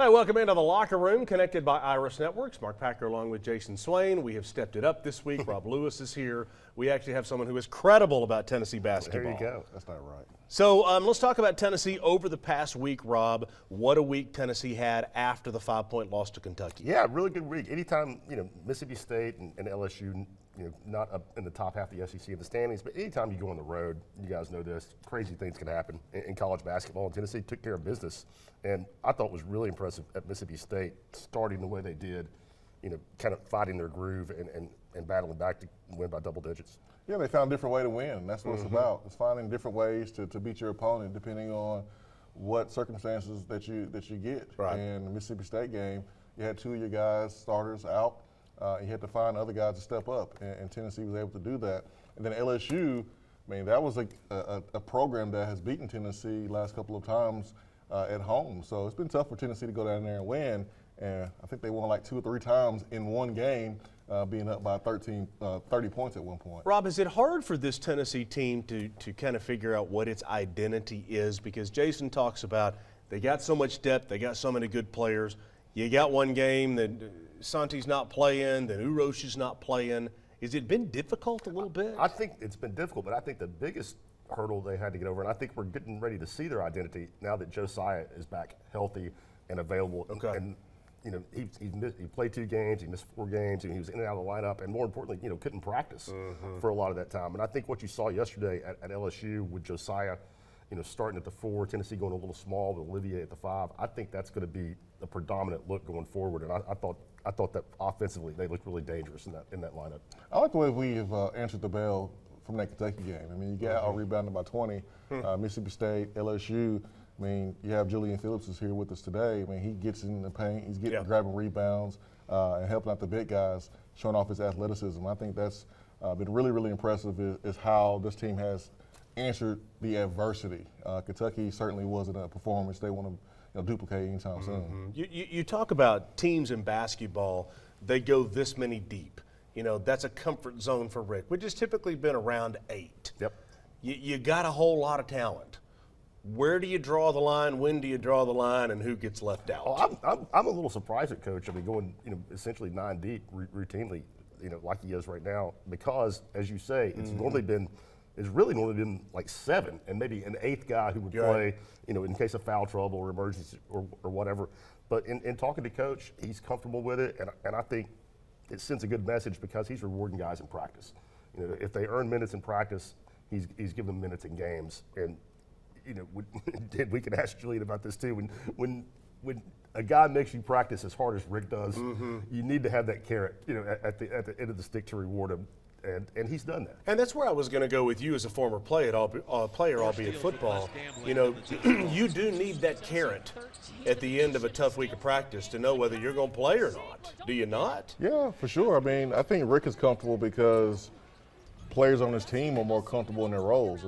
Hi, welcome into the locker room, connected by Iris Networks. Mark Packer along with Jason Swain. We have stepped it up this week. Rob Lewis is here. We actually have someone who is credible about Tennessee basketball. There you go. That's not right. So let's talk about Tennessee over the past week, Rob. What a week Tennessee had after the 5-point loss to Kentucky. Yeah, really good week. Anytime, Mississippi State and LSU, not up in the top half of the SEC in the standings, but anytime you go on the road, you guys know this, crazy things can happen in college basketball. And Tennessee took care of business. And I thought it was really impressive at Mississippi State, starting the way they did, kind of fighting their groove and battling back to win by double digits. Yeah, they found a different way to win. That's what it's about. It's finding different ways to beat your opponent depending on what circumstances that you get. Right. And the Mississippi State game, you had two of your guys, starters, out. You had to find other guys to step up, and Tennessee was able to do that. And then LSU, that was a program that has beaten Tennessee last couple of times at home. So it's been tough for Tennessee to go down there and win. And I think they won like 2 or 3 times in one game, being up by 30 points at one point. Rob, is it hard for this Tennessee team to kind of figure out what its identity is? Because Jason talks about they got so much depth, they got so many good players. You got one game that Santi's not playing, then Urosh is not playing. Has it been difficult a little bit? I think it's been difficult, but I think the biggest hurdle they had to get over, and I think we're getting ready to see their identity now that Josiah is back healthy and available. Okay. And he played 2 games, he missed 4 games, and he was in and out of the lineup, and more importantly, couldn't practice for a lot of that time. And I think what you saw yesterday at LSU with Josiah, starting at the 4, Tennessee going a little small with Olivier at the 5, I think that's going to be the predominant look going forward. And I thought that offensively they looked really dangerous in that lineup. I like the way we've answered the bell from that Kentucky game. You got out rebounded by 20. Mississippi State, LSU. You have Julian Phillips is here with us today. He gets in the paint. He's grabbing rebounds and helping out the big guys, showing off his athleticism. I think that's been really, really impressive is how this team has answered the adversity. Kentucky certainly wasn't a performance they want to duplicate anytime soon. You talk about teams in basketball, they go this many deep. That's a comfort zone for Rick, which has typically been around 8. Yep. You got a whole lot of talent. Where do you draw the line? When do you draw the line? And who gets left out? Oh, I'm a little surprised at Coach. Going essentially 9 deep routinely, like he is right now, because as you say, it's really normally been like 7 and maybe an 8th guy who would play, in case of foul trouble or emergency or whatever. But in talking to Coach, he's comfortable with it, and I think it sends a good message because he's rewarding guys in practice. If they earn minutes in practice, he's giving them minutes in games. And we can ask Julian about this too. When a guy makes you practice as hard as Rick does, you need to have that carrot, at the end of the stick to reward him. And he's done that. And that's where I was going to go with you as a former player, albeit football. You do need that carrot at the end of a tough week of practice to know whether you're going to play or not. Do you not? Yeah, for sure. I think Rick is comfortable because players on his team are more comfortable in their roles.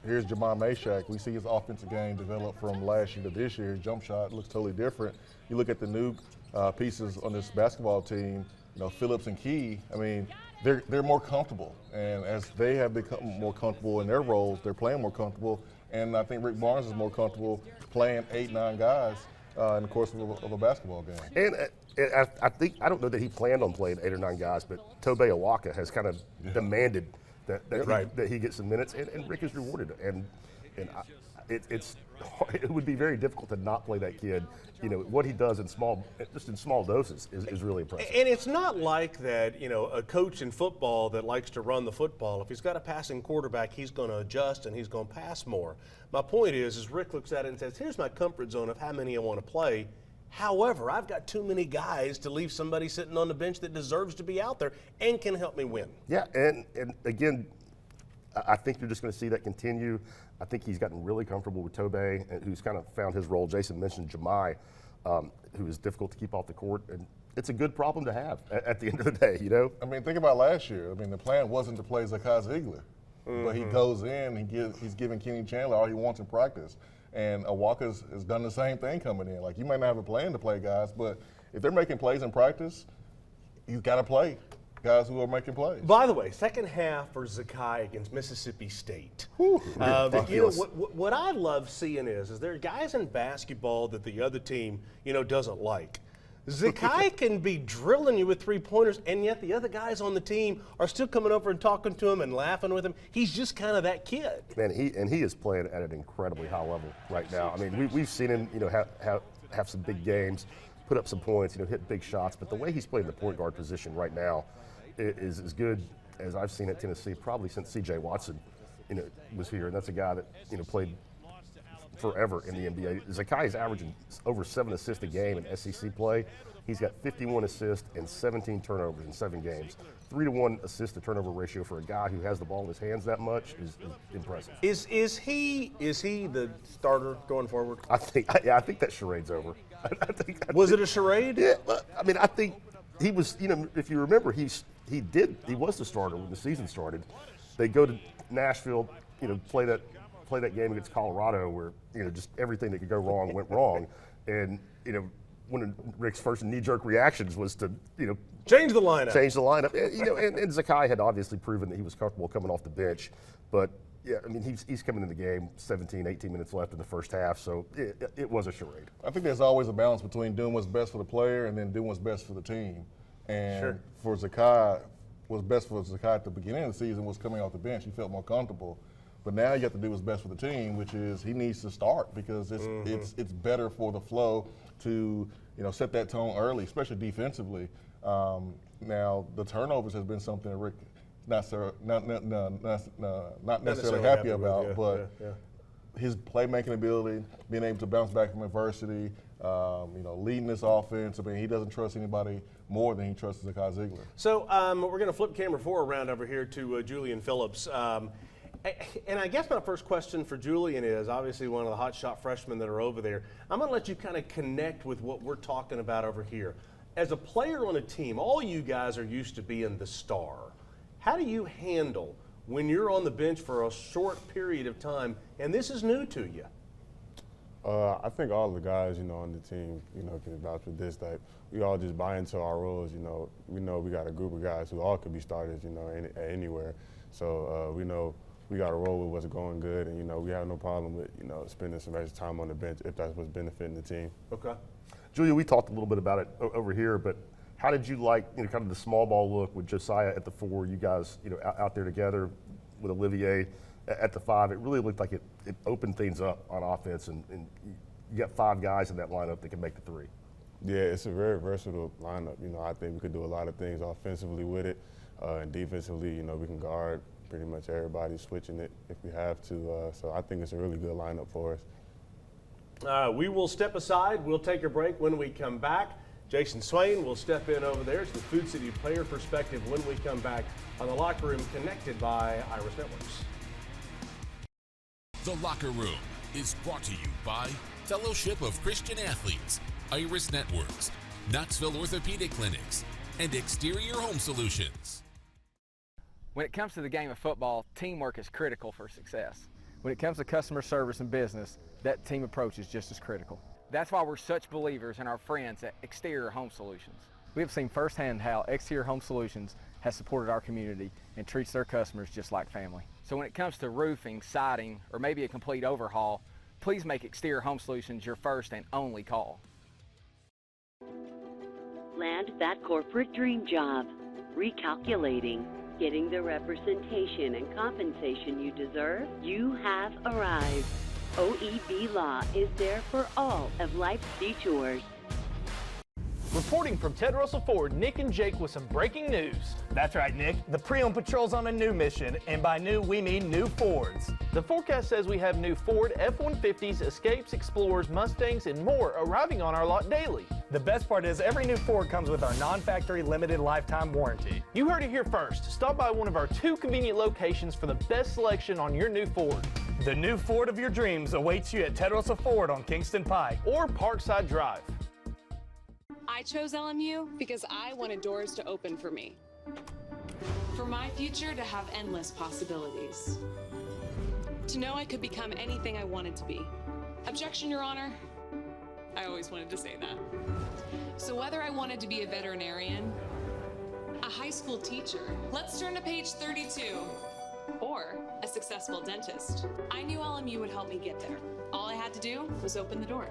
Here's Jamar Mashak. We see his offensive game develop from last year to this year. His jump shot looks totally different. You look at the new pieces on this basketball team, Phillips and Key, they're more comfortable. And as they have become more comfortable in their roles, they're playing more comfortable. And I think Rick Barnes is more comfortable playing 8, 9 guys in the course of a basketball game. And I don't know that he planned on playing 8 or 9 guys, but Tobe Awaka has kind of demanded that he gets some minutes, and Rick is rewarded. And it would be very difficult to not play that kid. What he does in small doses is really impressive. And it's not like that, a coach in football that likes to run the football, if he's got a passing quarterback, he's going to adjust and he's going to pass more. My point is Rick looks at it and says, here's my comfort zone of how many I want to play. However, I've got too many guys to leave somebody sitting on the bench that deserves to be out there and can help me win. Yeah, and again, I think you're just going to see that continue. I think he's gotten really comfortable with Tobe, who's kind of found his role. Jason mentioned Jamai, who is difficult to keep off the court, and it's a good problem to have at the end of the day, Think about last year. The plan wasn't to play Zakai Ziegler, but he goes in, he's giving Kenny Chandler all he wants in practice. And Awaka's has done the same thing coming in. You might not have a plan to play guys, but if they're making plays in practice, you got to play. guys who are making plays. By the way, second half for Zakai against Mississippi State. What I love seeing is there are guys in basketball that the other team, doesn't like. Zakai can be drilling you with three-pointers, and yet the other guys on the team are still coming over and talking to him and laughing with him. He's just kind of that kid. Man, he is playing at an incredibly high level right now. I mean, we've seen him, have some big games, put up some points, hit big shots. But the way he's playing the point guard position right now is as good as I've seen at Tennessee probably since C.J. Watson, was here. And that's a guy that played forever in the NBA. Zakai is averaging over 7 assists a game in SEC play. He's got 51 assists and 17 turnovers in 7 games. 3-to-1 assist to turnover ratio for a guy who has the ball in his hands that much is impressive. Is he the starter going forward? I think that charade's over. Was it a charade? Yeah, I mean, I think he was. If you remember, he was the starter when the season started. They go to Nashville, play that game against Colorado where just everything that could go wrong went wrong, and one of Rick's first knee-jerk reactions was to change the lineup. And Zakai had obviously proven that he was comfortable coming off the bench, but yeah, I mean he's coming in the game 17, 18 minutes left in the first half, so it was a charade. I think there's always a balance between doing what's best for the player and then doing what's best for the team. And for Zakai, what's best for Zakai at the beginning of the season was coming off the bench. He felt more comfortable. But now you have to do what's best for the team, which is he needs to start because it's better for the flow to set that tone early, especially defensively. Now the turnovers has been something that Rick not necessarily happy about, but his playmaking ability, being able to bounce back from adversity, leading this offense. I mean, he doesn't trust anybody more than he trusts Zakai Ziegler. So we're going to flip camera 4 around over here to Julian Phillips. And I guess my first question for Julian is, obviously one of the hotshot freshmen that are over there, I'm going to let you kind of connect with what we're talking about over here. As a player on a team, all you guys are used to being the star. How do you handle when you're on the bench for a short period of time and this is new to you? I think all the guys, on the team, can vouch for this, that we all just buy into our roles. We know we got a group of guys who all could be starters, anywhere. So we know we got to roll with what's going good, and we have no problem with spending some extra time on the bench if that's what's benefiting the team. Okay. Julia, we talked a little bit about it over here, but how did you like kind of the small ball look with Josiah at the 4? You guys out there together with Olivier at the 5. It really looked like it opened things up on offense, and you got 5 guys in that lineup that can make the 3. Yeah, it's a very versatile lineup. I think we could do a lot of things offensively with it, and defensively, we can guard pretty much everybody, switching it if we have to. So I think it's a really good lineup for us. We will step aside. We'll take a break. When we come back, Jason Swain will step in over there to the Food City player perspective when we come back on The Locker Room, connected by Iris Networks. The Locker Room is brought to you by Fellowship of Christian Athletes, Iris Networks, Knoxville Orthopedic Clinics, and Exterior Home Solutions. When it comes to the game of football, teamwork is critical for success. When it comes to customer service and business, that team approach is just as critical. That's why we're such believers in our friends at Exterior Home Solutions. We have seen firsthand how Exterior Home Solutions has supported our community and treats their customers just like family. So when it comes to roofing, siding, or maybe a complete overhaul, please make Exterior Home Solutions your first and only call. Land that corporate dream job. Recalculating. Getting the representation and compensation you deserve? You have arrived. OEB Law is there for all of life's detours. Reporting from Ted Russell Ford, Nick and Jake with some breaking news. That's right, Nick. The pre-owned patrol's on a new mission, and by new, we mean new Fords. The forecast says we have new Ford F-150s, Escapes, Explorers, Mustangs, and more arriving on our lot daily. The best part is every new Ford comes with our non-factory limited lifetime warranty. You heard it here first. Stop by one of our 2 convenient locations for the best selection on your new Ford. The new Ford of your dreams awaits you at Ted Russell Ford on Kingston Pike or Parkside Drive. I chose LMU because I wanted doors to open for me. For my future to have endless possibilities. To know I could become anything I wanted to be. Objection, Your Honor. I always wanted to say that. So whether I wanted to be a veterinarian, a high school teacher. Let's turn to page 32. Or a successful dentist. I knew LMU would help me get there. All I had to do was open the door.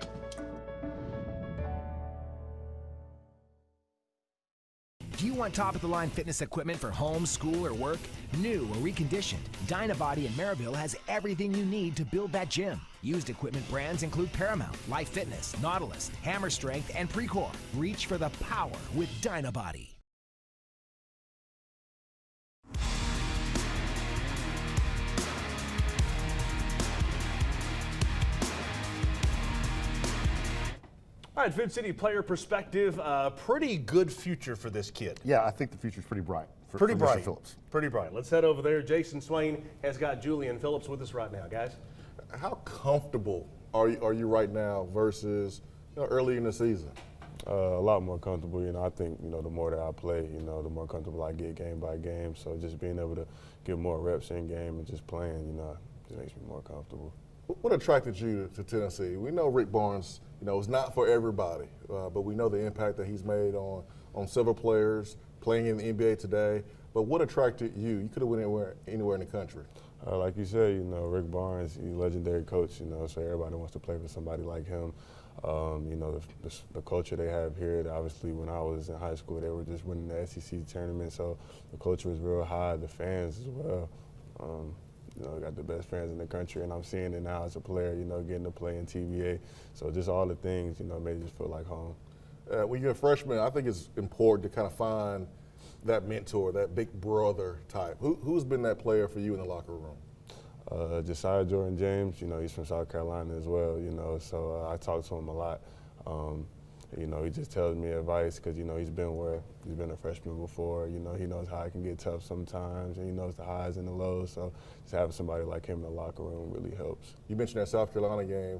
Do you want top-of-the-line fitness equipment for home, school, or work? New or reconditioned, Dynabody in Maryville has everything you need to build that gym. Used equipment brands include Paramount, Life Fitness, Nautilus, Hammer Strength, and Precor. Reach for the power with Dynabody. All right, Vid City player perspective, pretty good future for this kid. Yeah, I think the future's pretty bright. For bright. Mr. Phillips. Pretty bright. Let's head over there. Jason Swain has got Julian Phillips with us right now, guys. How comfortable are you right now versus early in the season? A lot more comfortable. I think the more that I play, the more comfortable I get game by game. So just being able to get more reps in game and just playing, just makes me more comfortable. What attracted you to Tennessee? We know Rick Barnes, is not for everybody, but we know the impact that he's made on several players playing in the NBA today. But what attracted you? You could have went anywhere in the country. Like you said, Rick Barnes, he's a legendary coach, so everybody wants to play for somebody like him. The culture they have here, obviously when I was in high school, they were just winning the SEC tournament, so the culture was real high, the fans as well. Got the best fans in the country, and I'm seeing it now as a player, getting to play in TVA. So just all the things, made it just feel like home. When you're a freshman, I think it's important to kind of find that mentor, that big brother type. Who's been that player for you in the locker room? Josiah Jordan James, he's from South Carolina as well, so I talk to him a lot. He just tells me advice because, he's been a freshman before. He knows how it can get tough sometimes, and he knows the highs and the lows. So just having somebody like him in the locker room really helps. You mentioned that South Carolina game.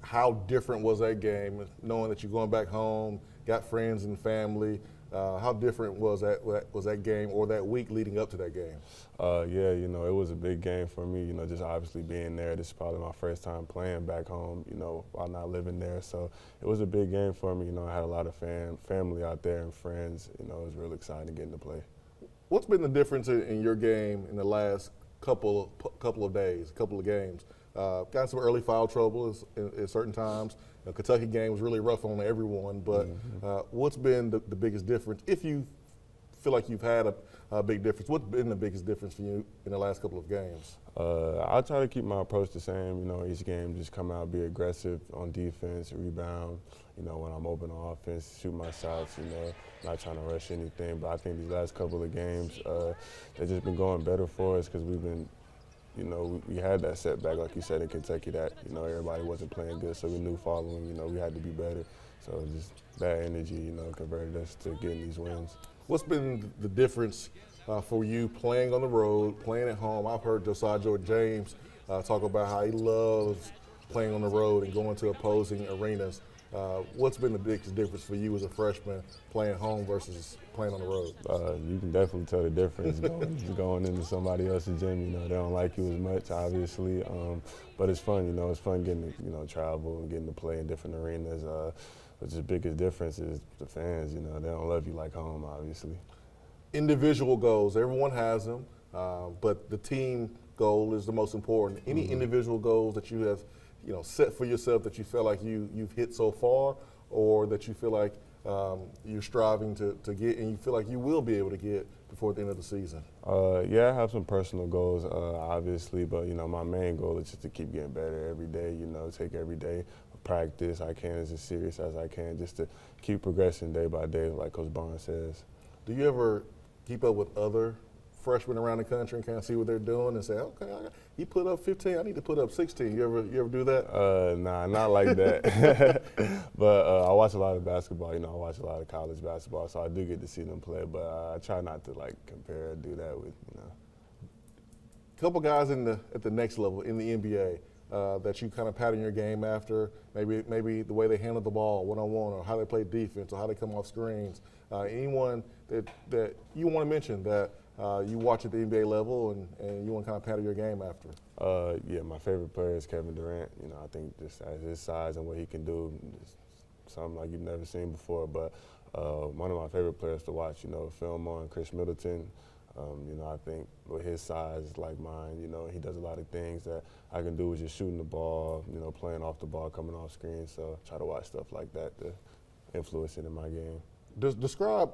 How different was that game, knowing that you're going back home, got friends and family? How different was that game or that week leading up to that game? Yeah, it was a big game for me, just obviously being there. This is probably my first time playing back home, while not living there. So it was a big game for me. I had a lot of family out there and friends. It was real exciting getting to play. What's been the difference in your game in the last couple of days, couple of games? Got some early foul trouble at certain times. The Kentucky game was really rough on everyone, but what's been the biggest difference? If you feel like you've had a big difference, what's been the biggest difference for you in the last couple of games? I'll try to keep my approach the same. Each game just come out, be aggressive on defense, rebound. When I'm open on offense, shoot my shots. Not trying to rush anything. But I think these last couple of games, they've just been going better for us because we've been. We had that setback, like you said, in Kentucky that, everybody wasn't playing good, so we knew following, we had to be better. So just that energy, converted us to getting these wins. What's been the difference for you playing on the road, playing at home? I've heard Josiah Jordan James talk about how he loves playing on the road and going to opposing arenas. What's been the biggest difference for you as a freshman playing home versus playing on the road? You can definitely tell the difference going into somebody else's gym. They don't like you as much, obviously, but it's fun. It's fun getting to travel and getting to play in different arenas. But the biggest difference is the fans. They don't love you like home, obviously. Individual goals, everyone has them, but the team goal is the most important. Any individual goals that you have set for yourself that you feel like you've hit so far, or that you feel like you're striving to get and you feel like you will be able to get before the end of the season? Yeah, I have some personal goals, obviously, but my main goal is just to keep getting better every day. Take every day of practice I can as serious as I can, just to keep progressing day by day, like Coach Barnes says. Do you ever keep up with other freshmen around the country and kind of see what they're doing and say, okay, he put up 15, I need to put up 16. You ever do that? Nah, not like that. But I watch a lot of basketball. I watch a lot of college basketball, so I do get to see them play. But I try not to compare or do that with. A couple guys at the next level in the NBA that you kind of pattern your game after. Maybe the way they handle the ball one-on-one, or how they play defense, or how they come off screens. Anyone that you want to mention that you watch at the NBA level and you want to kind of pattern your game after? Yeah, my favorite player is Kevin Durant. I think just at his size and what he can do, something like you've never seen before. But one of my favorite players to watch, film on, Chris Middleton. I think with his size like mine, he does a lot of things that I can do with just shooting the ball, playing off the ball, coming off screen. So I try to watch stuff like that to influence it in my game. Describe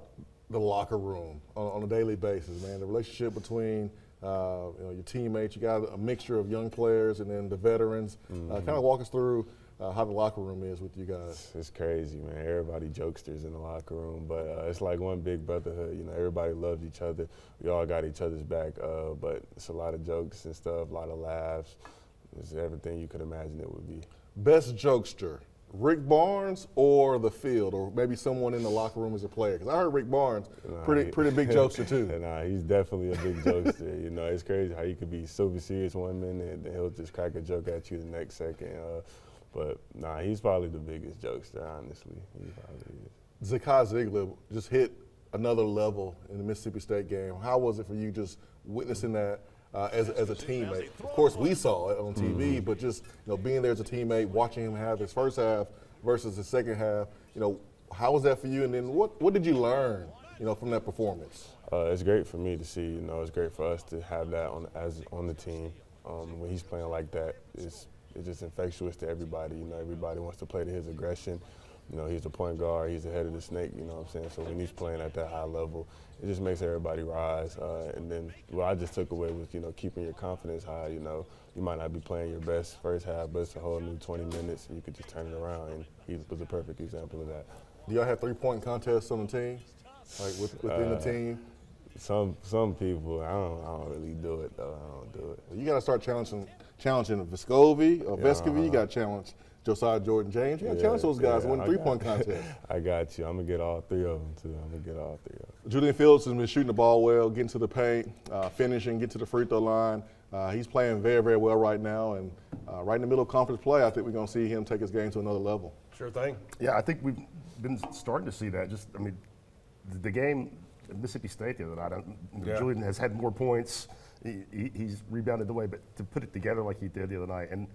the locker room on a daily basis, man. The relationship between your teammates. You got a mixture of young players and then the veterans. Kind of walk us through how the locker room is with you guys. It's crazy, man. Everybody jokesters in the locker room, but it's like one big brotherhood. Everybody loves each other. We all got each other's back, but it's a lot of jokes and stuff, a lot of laughs. It's everything you could imagine it would be. Best jokester, Rick Barnes or the field, or maybe someone in the locker room as a player? Because I heard Rick Barnes, pretty big jokester too. He's definitely a big jokester. It's crazy how you could be super serious one minute and then he'll just crack a joke at you the next second. But he's probably the biggest jokester, honestly. He probably is. Zakai Ziegler just hit another level in the Mississippi State game. How was it for you just witnessing that as a teammate? Of course, we saw it on TV, but just being there as a teammate, watching him have his first half versus the second half, how was that for you? And then what did you learn, from that performance? It's great for me to see. It's great for us to have that on the team. When he's playing like that, it's just infectious to everybody. Everybody wants to play to his aggression. He's the point guard. He's the head of the snake, you know what I'm saying? So when he's playing at that high level, it just makes everybody rise. And then what I just took away was, keeping your confidence high. You might not be playing your best first half, but it's a whole new 20 minutes, and you could just turn it around. And he was a perfect example of that. Do y'all have three-point contests on the team, like within the team? Some people, I don't really do it, though. I don't do it. You got to start challenging Vescovi or Vescovi. You got to challenge Josiah Jordan James. You got to challenge those guys to win three-point contest. I got you. I'm going to get all three of them, too. I'm going to get all three of them. Julian Fields has been shooting the ball well, getting to the paint, finishing, get to the free throw line. He's playing very, very well right now. And right in the middle of conference play, I think we're going to see him take his game to another level. Sure thing. Yeah, I think we've been starting to see that. The game at Mississippi State the other night, Julian has had more points. He's rebounded the way, but to put it together like he did the other night, and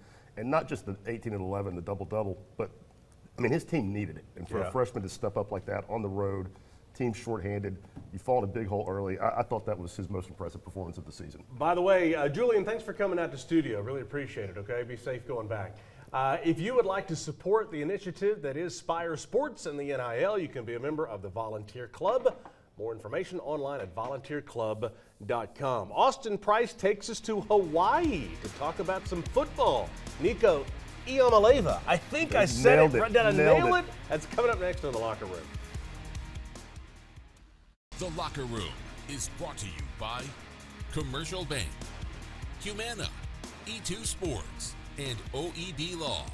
not just the 18 and 11, the double-double, but, his team needed it. And for a freshman to step up like that on the road, team shorthanded, you fall in a big hole early. I thought that was his most impressive performance of the season. By the way, Julian, thanks for coming out to studio. Really appreciate it, okay? Be safe going back. If you would like to support the initiative that is Spire Sports and the NIL, you can be a member of the Volunteer Club. More information online at volunteerclub.com. Austin Price takes us to Hawaii to talk about some football. Nico Iamaleava. I think I said it. Did I nail it? That's coming up next on The Locker Room. The Locker Room is brought to you by Commercial Bank, Humana, E2 Sports, and OEB Law.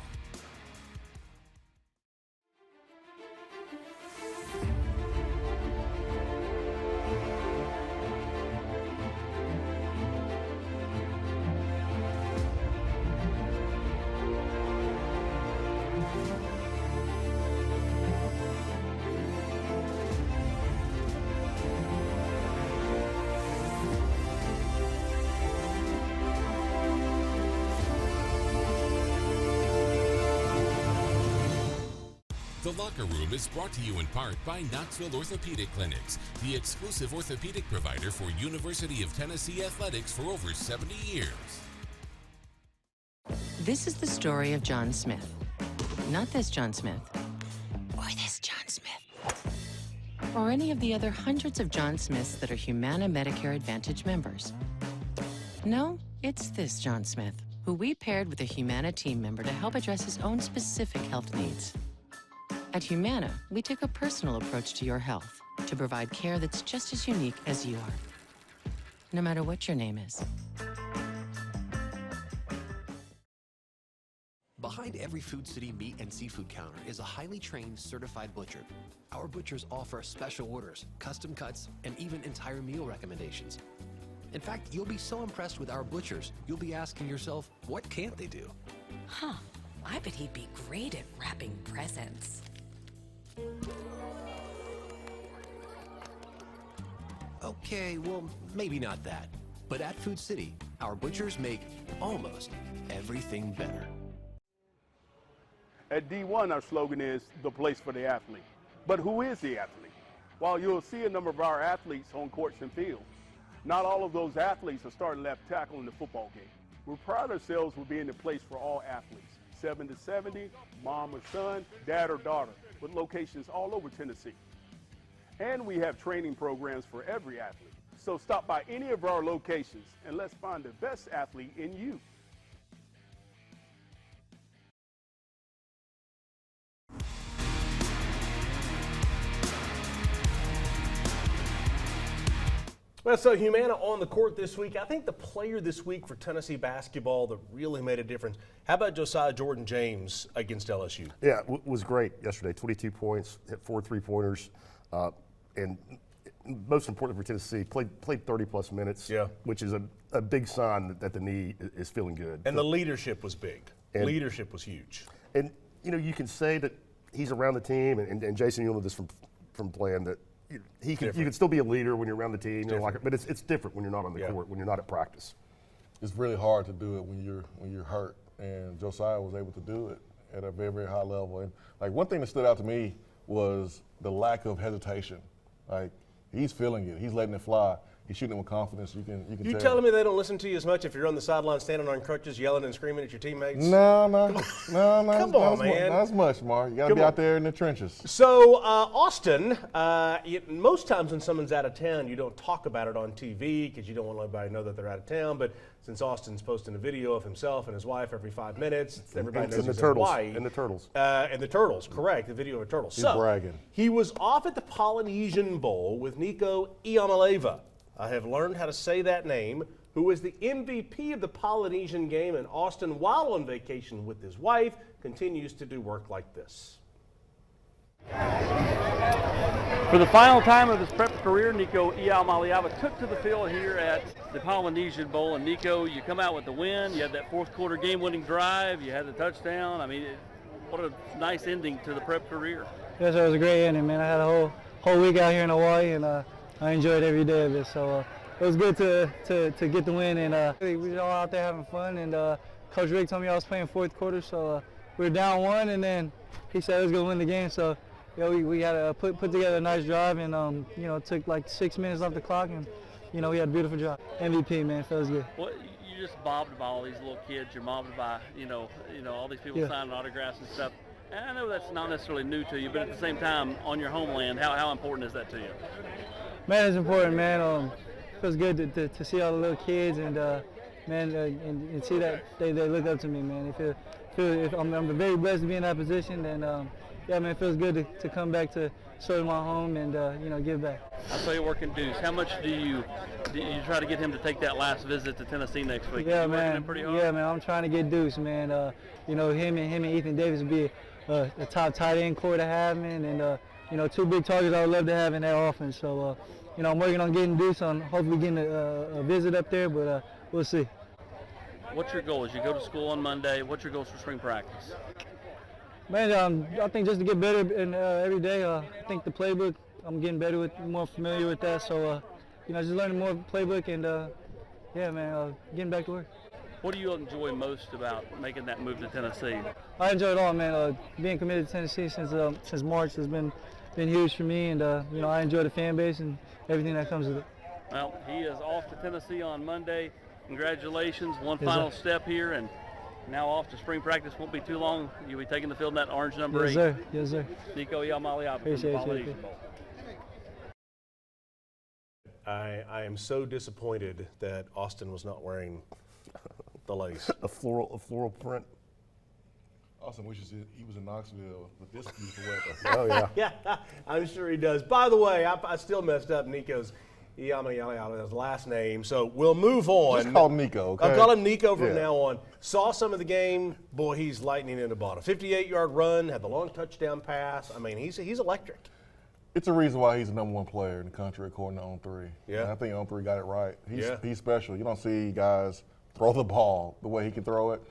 The Locker Room is brought to you in part by Knoxville Orthopedic Clinics, the exclusive orthopedic provider for University of Tennessee Athletics for over 70 years. This is the story of John Smith. Not this John Smith, or this John Smith, or any of the other hundreds of John Smiths that are Humana Medicare Advantage members. No, it's this John Smith, who we paired with a Humana team member to help address his own specific health needs. At Humana, we take a personal approach to your health to provide care that's just as unique as you are, no matter what your name is. Behind every Food City meat and seafood counter is a highly trained, certified butcher. Our butchers offer special orders, custom cuts, and even entire meal recommendations. In fact, you'll be so impressed with our butchers, you'll be asking yourself, what can't they do? Huh, I bet he'd be great at wrapping presents. Okay, well, maybe not that. But at Food City, our butchers make almost everything better. At D1, our slogan is the place for the athlete. But who is the athlete? While you'll see a number of our athletes on courts and fields, not all of those athletes are starting left tackle in the football game. We pride ourselves with being the place for all athletes, 7 to 70, mom or son, dad or daughter, with locations all over Tennessee. And we have training programs for every athlete. So stop by any of our locations and let's find the best athlete in you. Well, so Humana on the court this week. I think the player this week for Tennessee basketball that really made a difference. How about Josiah Jordan-James against LSU? Yeah, was great yesterday. 22 points, hit 4 3-pointers, and most importantly for Tennessee, played 30-plus minutes, which is a big sign that the knee is feeling good. And the leadership was big. Leadership was huge. And, you know, you can say that he's around the team, and Jason, you know this from playing, that you can still be a leader when you're around the team, but it's different when you're not on the court, when you're not at practice. It's really hard to do it when you're hurt, and Josiah was able to do it at a very, very high level. And like one thing that stood out to me was the lack of hesitation. Like he's feeling it, he's letting it fly. He's shooting with confidence. You can You tell. telling me they don't listen to you as much if you're on the sideline standing on crutches, yelling and screaming at your teammates? No. Come on, man. Not as much, Mark. You got to be out there in the trenches. So, Austin, most times when someone's out of town, you don't talk about it on TV because you don't want everybody to know that they're out of town. But since Austin's posting a video of himself and his wife every 5 minutes, everybody knows he's in Hawaii. And the turtles. And the turtles, correct, the video of a turtle. He's bragging. He was off at the Polynesian Bowl with Nico Iamaleava. I have learned how to say that name, who was the MVP of the Polynesian game, and Austin, while on vacation with his wife, continues to do work like this. For the final time of his prep career, Nico Iamaleava took to the field here at the Polynesian Bowl. And Nico, you come out with the win. You had that fourth quarter game-winning drive. You had the touchdown. I mean, what a nice ending to the prep career. Yes, it was a great ending, man. I had a whole week out here in Hawaii, and I enjoyed every day of it. So it was good to get the win, and we were all out there having fun. And Coach Rick told me I was playing fourth quarter, so we were down 1, and then he said I was going to win the game. So we had to put together a nice drive, and it took like 6 minutes off the clock, and we had a beautiful drive. MVP, man, feels good. Well, you just mobbed by all these little kids. You're mobbed by all these people signing autographs and stuff. And I know that's not necessarily new to you, but at the same time, on your homeland, how important is that to you? Man, it's important, man. It feels good to see all the little kids and and see that they look up to me, man. I'm very blessed to be in that position, and yeah, man, it feels good to come back to serve my home and give back. I saw you working Deuce. How much do you try to get him to take that last visit to Tennessee next week? Yeah, you man. Working him pretty hard? Yeah, man. I'm trying to get Deuce, man. Him and Ethan Davis would be a top tight end core to have, man, and 2 big targets I would love to have in that offense. So, I'm working on getting Deuce, on hopefully getting a visit up there, but we'll see. What's your goal as you go to school on Monday? What's your goals for spring practice? Man, I think just to get better every day. I think the playbook, I'm getting better more familiar with that. So, just learning more playbook and, yeah, man, getting back to work. What do you enjoy most about making that move to Tennessee? I enjoy it all, man. Being committed to Tennessee since March has been huge for me, and I enjoy the fan base and everything that comes with it. Well, he is off to Tennessee on Monday. Congratulations, one Yes, final sir. step here, and now off to spring practice. Won't be too long. You'll be taking the field in that orange number 8. Yes, sir. Yes, sir. Nico Iamaleava from the Appreciate you. Polynesian Bowl. I am so disappointed that Austin was not wearing the lace. A floral print. Austin wishes he was in Knoxville with this beautiful weather. Oh, yeah. Yeah, I'm sure he does. By the way, I still messed up Nico's Iamaleava's last name, so we'll move on. Just call him Nico, okay? I'll call him Nico from Yeah. now on. Saw some of the game. Boy, he's lightning in the bottom. 58-yard run, had the long touchdown pass. I mean, he's electric. It's a reason why he's the #1 player in the country according to On3. Yeah. And I think On3 got it right. Yeah. He's special. You don't see guys throw the ball the way he can throw it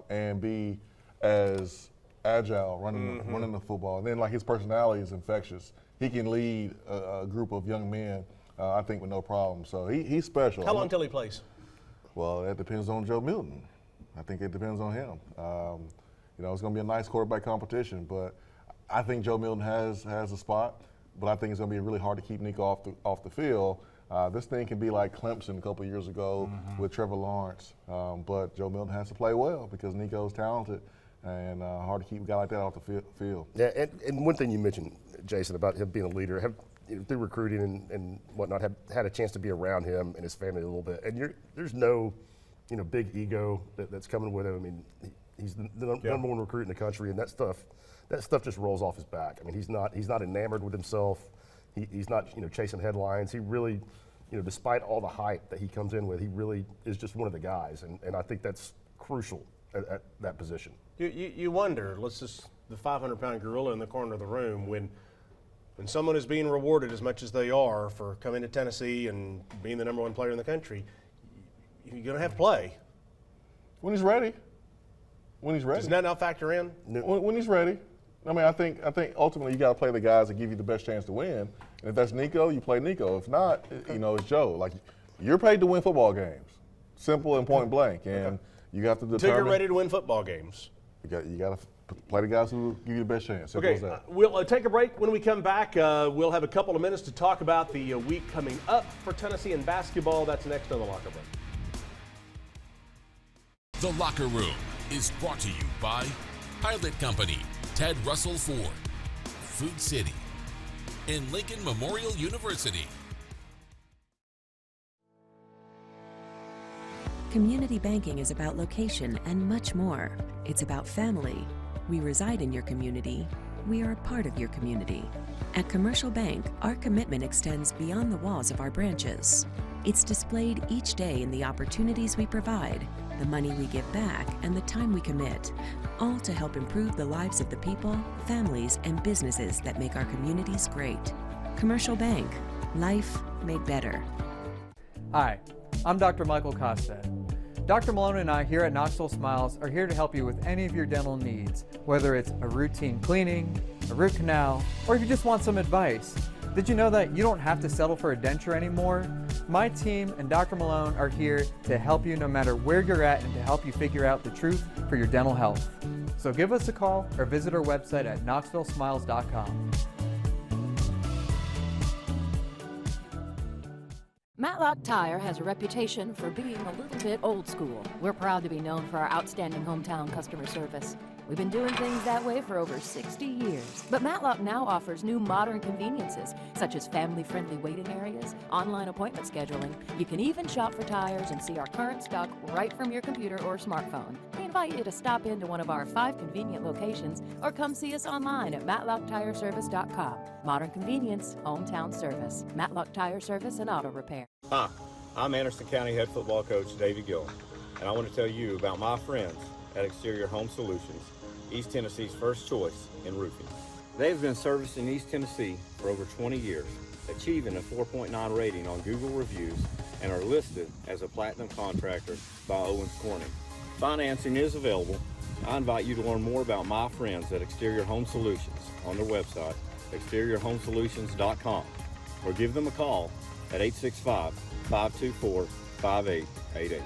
and be as agile running the football. And then, like, his personality is infectious. He can lead a group of young men, I think, with no problem. So he's special. How long until he plays? Well, that depends on Joe Milton. I think it depends on him. It's going to be a nice quarterback competition, but I think Joe Milton has a spot, but I think it's going to be really hard to keep Nico off the field. This thing can be like Clemson a couple years ago with Trevor Lawrence, but Joe Milton has to play well because Nico's talented, and hard to keep a guy like that off the field. Yeah, and one thing you mentioned, Jason, about him being a leader, through recruiting and whatnot, have had a chance to be around him and his family a little bit, and there's no, big ego that's coming with him. I mean, he's the number one recruit in the country, and that stuff just rolls off his back. I mean, he's not enamored with himself. He's not chasing headlines. He really, despite all the hype that he comes in with, he really is just one of the guys, and I think that's crucial at that position. You wonder, the 500-pound gorilla in the corner of the room, when someone is being rewarded as much as they are for coming to Tennessee and being the number one player in the country, you're going to have to play. When he's ready. Does that now factor in? When he's ready. I mean, I think ultimately you got to play the guys that give you the best chance to win. And if that's Nico, you play Nico. If not, it's Joe. Like, you're paid to win football games, simple and point blank. And you got to determine. Until you're ready to win football games. You got to play the guys who give you the best chance. Simple as that. We'll take a break. When we come back, we'll have a couple of minutes to talk about the week coming up for Tennessee in basketball. That's next on The Locker Room. The Locker Room is brought to you by Pilot Company, Ted Russell Ford, Food City, and Lincoln Memorial University. Community banking is about location and much more. It's about family. We reside in your community. We are a part of your community. At Commercial Bank, our commitment extends beyond the walls of our branches. It's displayed each day in the opportunities we provide, the money we give back, and the time we commit, all to help improve the lives of the people, families, and businesses that make our communities great. Commercial Bank, life made better. Hi, I'm Dr. Michael Costed. Dr. Malone and I here at Knoxville Smiles are here to help you with any of your dental needs, whether it's a routine cleaning, a root canal, or if you just want some advice. Did you know that you don't have to settle for a denture anymore? My team and Dr. Malone are here to help you no matter where you're at and to help you figure out the truth for your dental health. So give us a call or visit our website at knoxvillesmiles.com. Matlock Tire has a reputation for being a little bit old school. We're proud to be known for our outstanding hometown customer service. We've been doing things that way for over 60 years. But Matlock now offers new modern conveniences, such as family-friendly waiting areas, online appointment scheduling. You can even shop for tires and see our current stock right from your computer or smartphone. We invite you to stop into one of our 5 convenient locations or come see us online at matlocktireservice.com. Modern convenience, hometown service. Matlock Tire Service and Auto Repair. Hi, I'm Anderson County head football coach Davey Gillen, and I want to tell you about my friends at Exterior Home Solutions, East Tennessee's first choice in roofing. They've been servicing East Tennessee for over 20 years, achieving a 4.9 rating on Google reviews, and are listed as a platinum contractor by Owens Corning. Financing is available. I invite you to learn more about my friends at Exterior Home Solutions on their website, exteriorhomesolutions.com, or give them a call at 865-524-5888.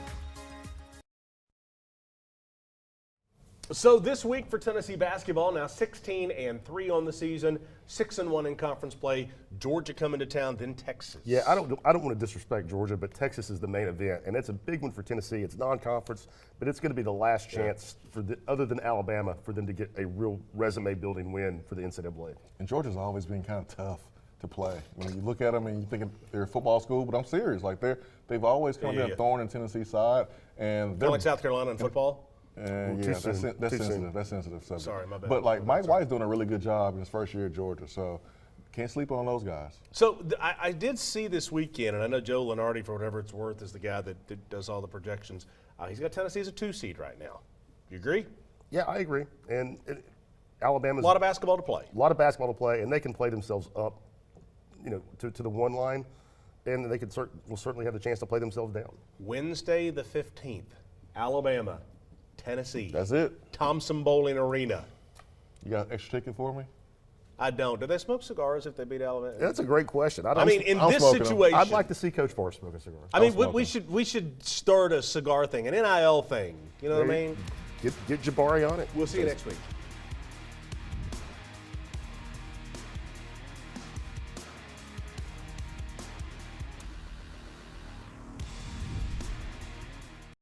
So this week for Tennessee basketball, now 16-3 on the season, 6-1 in conference play. Georgia coming to town, then Texas. Yeah, I don't want to disrespect Georgia, but Texas is the main event, and it's a big one for Tennessee. It's non-conference, but it's going to be the last chance other than Alabama, for them to get a real resume-building win for the NCAA. And Georgia's always been kind of tough to play. When you look at them and you think they're a football school, but I'm serious. Like they've always kind of been a thorn in Tennessee's side, and they're like South Carolina in football. That's sensitive. That's sensitive subject. Sorry, my bad. But like Mike White's doing a really good job in his first year at Georgia, so can't sleep on those guys. So I did see this weekend, and I know Joe Lenardi, for whatever it's worth, is the guy that does all the projections. He's got Tennessee as a 2 seed right now. You agree? Yeah, I agree. And Alabama's a lot of basketball to play. A lot of basketball to play, and they can play themselves up, to the 1 line, and they will certainly have the chance to play themselves down. Wednesday the 15th, Alabama. Tennessee. That's it. Thompson Bowling Arena. You got an extra ticket for me? I don't. Do they smoke cigars if they beat Alabama? That's a great question. I mean, in this situation, I'd like to see Coach Forrest smoke a cigar. I mean, we should start a cigar thing, an NIL thing. You know what I mean? Get Jabari on it. We'll see you next week.